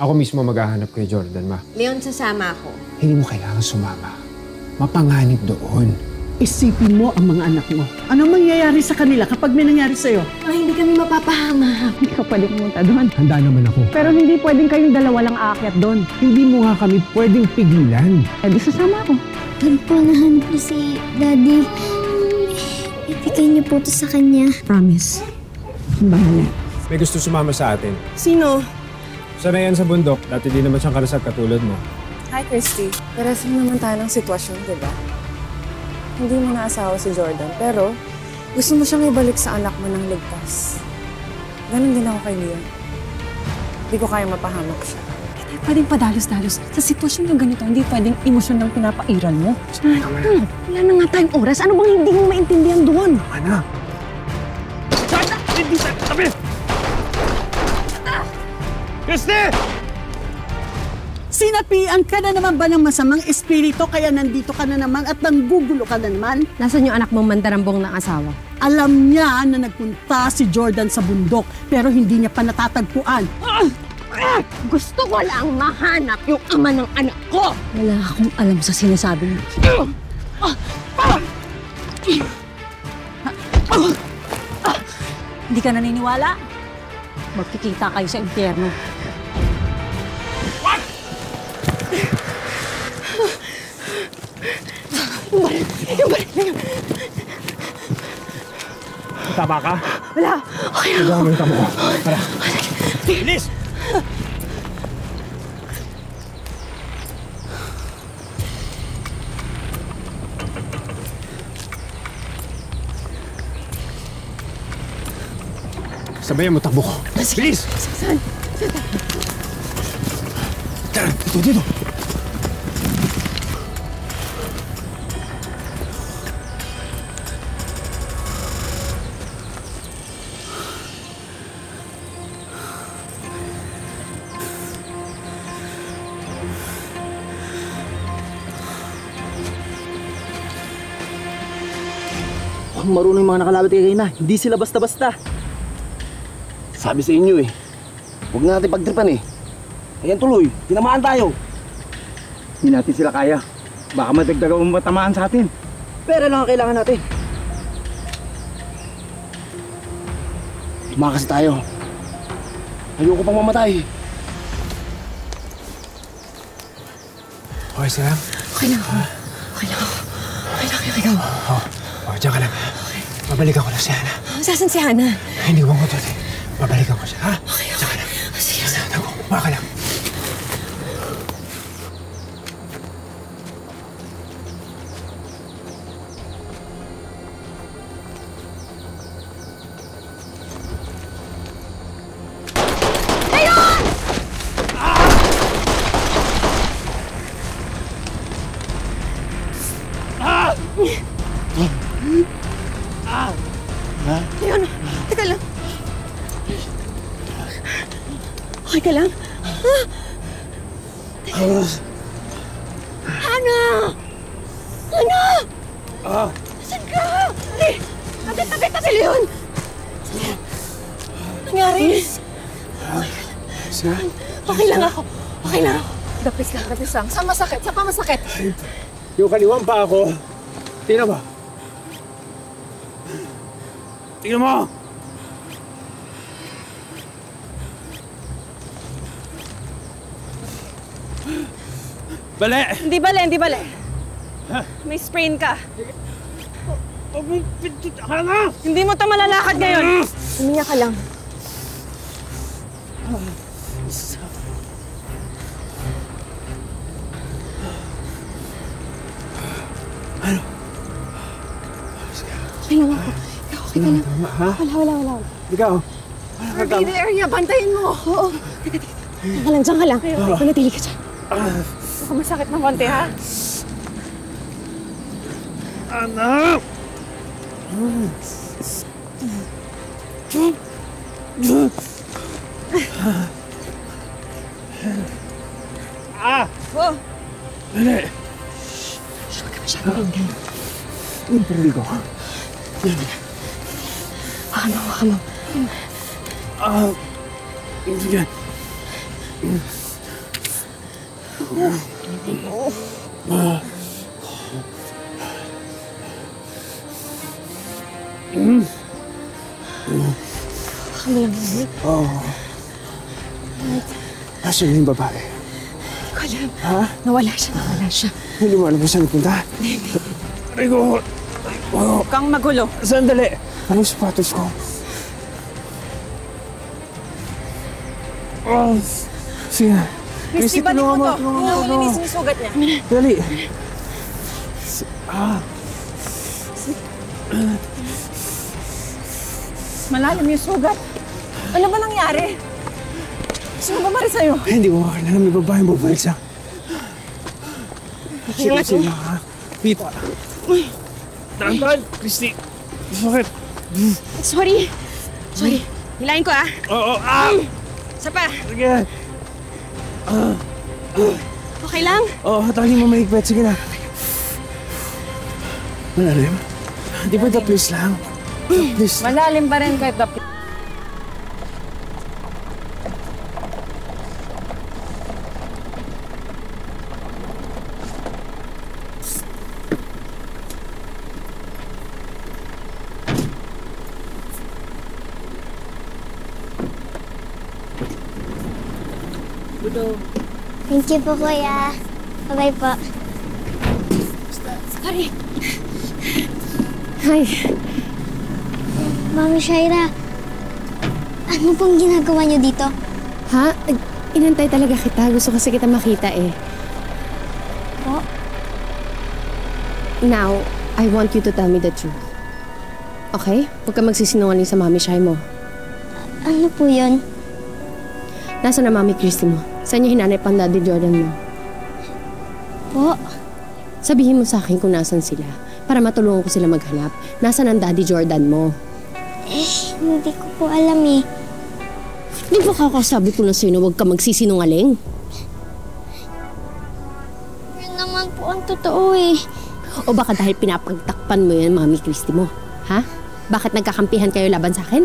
Ako mismo maghahanap kay Jordan, ma. Leon, sasama ako. Hindi mo kailangan sumama. Mapanganib doon. Isipin mo ang mga anak mo. Ano mangyayari sa kanila kapag may nangyari sa'yo? Hindi kami mapapahama. Hindi ka pwedeng pumunta doon. Handa naman ako. Pero hindi pwedeng kayong dalawa lang aakyat doon. Hindi mo nga kami pwedeng pigilan. Eh di sasama ako. Pag po nahanap niyo si Daddy, ibigay niyo po ito sa kanya. Promise. Bahala. May gusto sumama sa atin. Sino? Sana yan sa bundok. Dati di naman siyang karasag katulad mo. Hi, Christy. Pares naman tayo ng sitwasyon, diba? Hindi mo naasawa si Jordan, pero gusto mo siyang ibalik sa anak mo ng ligtas. Ganon din ako kay Leon. Hindi ko kaya mapahamak siya. Hindi pwedeng padalos-dalos. Sa sitwasyon ng ganito, hindi pwedeng emosyon ng pinapairal mo. Wala na nga tayong oras. Ano bang hindi mo maintindihan doon? Anak! Hindi sa tabi! Christy! Sinapian ka na naman ba ng masamang espiritu kaya nandito ka na naman at nanggugulo ka na naman? Nasaan yung anak mong mandarambong ng asawa? Alam niya na nagpunta si Jordan sa bundok pero hindi niya pa natatagpuan. Gusto ko lang mahanap yung ama ng anak ko! Wala akong alam sa sinasabi mo. Hindi ka naniniwala? Magkikita kayo sa impyerno. Tama ka? Wala. Okay na. Nagawa mo yung tamo ko. Tara. Bilis! Sabayan mo, takbo ko. Bilis! Saan? Tara, dito. Marunong yung mga nakalapit kay Kayna. Hindi sila basta-basta. Sabi sa inyo eh. Huwag na natin pagtripan eh. Ayan tuloy, tinamaan tayo. Hindi natin sila kaya. Baka madagdagan ang matamaan sa atin. Pera lang ang kailangan natin. Tumakas tayo. Ayoko pang mamatay. Okay sila? Okay lang ako. Okay lang ako. Okay lang ako. Ikaw. Diyan ka lang. Babalikan ko lang si Hana. Saan si Hana? Hindi ko mo ito. Babalikan ko siya, ha? Okay. Diyan ka lang. Sige. Baka lang. Leon, teka lang. Okay ka lang? Hana! Hana! Saan ka? Tabi, Leon! Nangyari? Saan? Okay lang ako. Okay lang ako. Dapis lang. Saan masakit? Saan pa masakit? Yung kaliwang pa ako. Tingnan mo. Tingnan mo! Bale! Hindi bale. May sprain ka. Hindi mo ito malalakad ngayon. Huminga ka lang. Ano? Okay lang ako. Okay ka lang. Ha? Wala. Ikaw? Repeat the area. Bantayin mo. Oo. Teka. Diyan ka lang. Manatili ka dyan. Baka masakit ng konti, ha? Anak! Oh! Dali! Huwag ka masyadong ingay. Yung pili ko. Baka mo. Sige. Asan yung babae? Hindi ko alam. Ha? Nawala siya. Hindi mo alam kung saan punta? Rigo! Huwag kang magulo. Sandali! Anong sapatos ko? Oh, sige. Christy, balik mo to. tulungan mo. Linisin yung sugat niya. Dali. Malalim yung sugat. Ano ba nangyari? Sino ba mari sa'yo? Hindi ko makakala may babaeng bubalsa. Sige, ha? Pita. Tahan, Christy. Sakit. Sorry. Hilahin ko, Oo, Isa pa. Sige. Okay lang? Oo, tali mo mahigpit. Sige na. Malalim? Di ba please lang? Please. Malalim pa rin kahit Thank you po, kuya. Bye-bye po. Sorry. Hi. Mami Shaira, ano pong ginagawa niyo dito? Ha? Inantay talaga kita. Gusto kasi kita makita eh. Po? Now, I want you to tell me the truth. Okay? Huwag ka magsisinungaling sa Mami Shai mo. Ano po yun? Nasaan na Mami Christy mo? Saan niya hinanay pang Daddy Jordan mo? Po? Sabihin mo sa akin kung nasan sila para matulungan ko sila maghanap. Nasaan ang Daddy Jordan mo? Hindi ko po alam eh. Di ba kakasabi ko na sa'yo na huwag ka magsisinungaling? Yun naman po ang totoo eh. O baka dahil pinapagtakpan mo yan, Mami Christy mo? Ha? Bakit nagkakampihan kayo laban sa akin?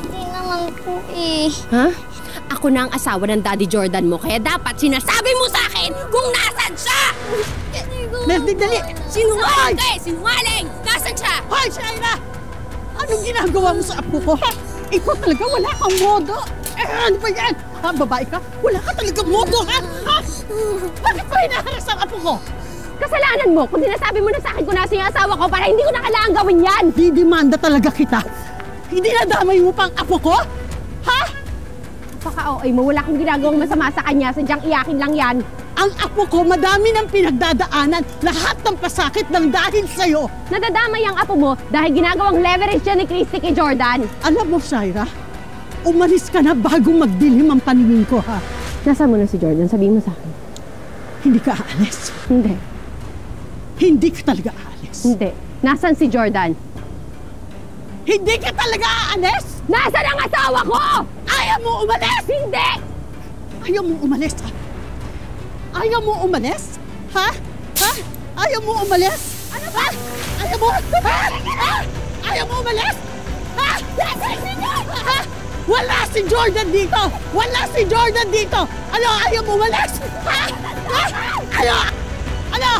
Hindi naman po eh. Ha? Ako na ang asawa ng Daddy Jordan mo, kaya dapat sinasabi mo sa akin kung nasan siya! Merdi, dali! Sinungaling ka eh! Sinungaling! Nasan siya? Hoy, Shaira! Anong ginagawa mo sa apo ko? Ikaw talaga wala kang modo. Ano ba yan? Ha, babae ka? Wala ka talaga modo, ha? Bakit ba hinaharas ang apo ko? Kasalanan mo kung sinasabi mo na sa akin kung nasa yung asawa ko para hindi ko na kailangan gawin yan. Didimanda talaga kita. Hindi nadamay mo pang apo ko? Ha? Paka-OA mo, wala akong ginagawang masama sa kanya. Sadyang iyakin lang yan. Ang apo ko madami ng pinagdadaanan. Lahat ng pasakit ng dahil sa'yo. Nadadamay ang apo mo dahil ginagawang leverage siya ni Christy kay Jordan. Alam mo, Shaira, umalis ka na bago magdilim ang paningin ko, ha? Nasaan mo na si Jordan? Sabihin mo sa akin. Hindi ka aalis. Hindi. Hindi ka talaga aalis. Hindi. Nasaan si Jordan? Hindi ka talaga aalis? Nasaan ang asawa ko? Ayaw mo umalis? Hindi! Ayaw mo umalis, ha? Ayaw mo umalis? Ha? Ha? Ayaw mo umalis? Ano ba? Ayaw mo? Ha? Ha? Ayaw mo umalis? Ha? Ha? Wala si Jordan dito! Wala si Jordan dito! Ano? Ayaw mo umalis? Ha? Ha? Ano? Ano?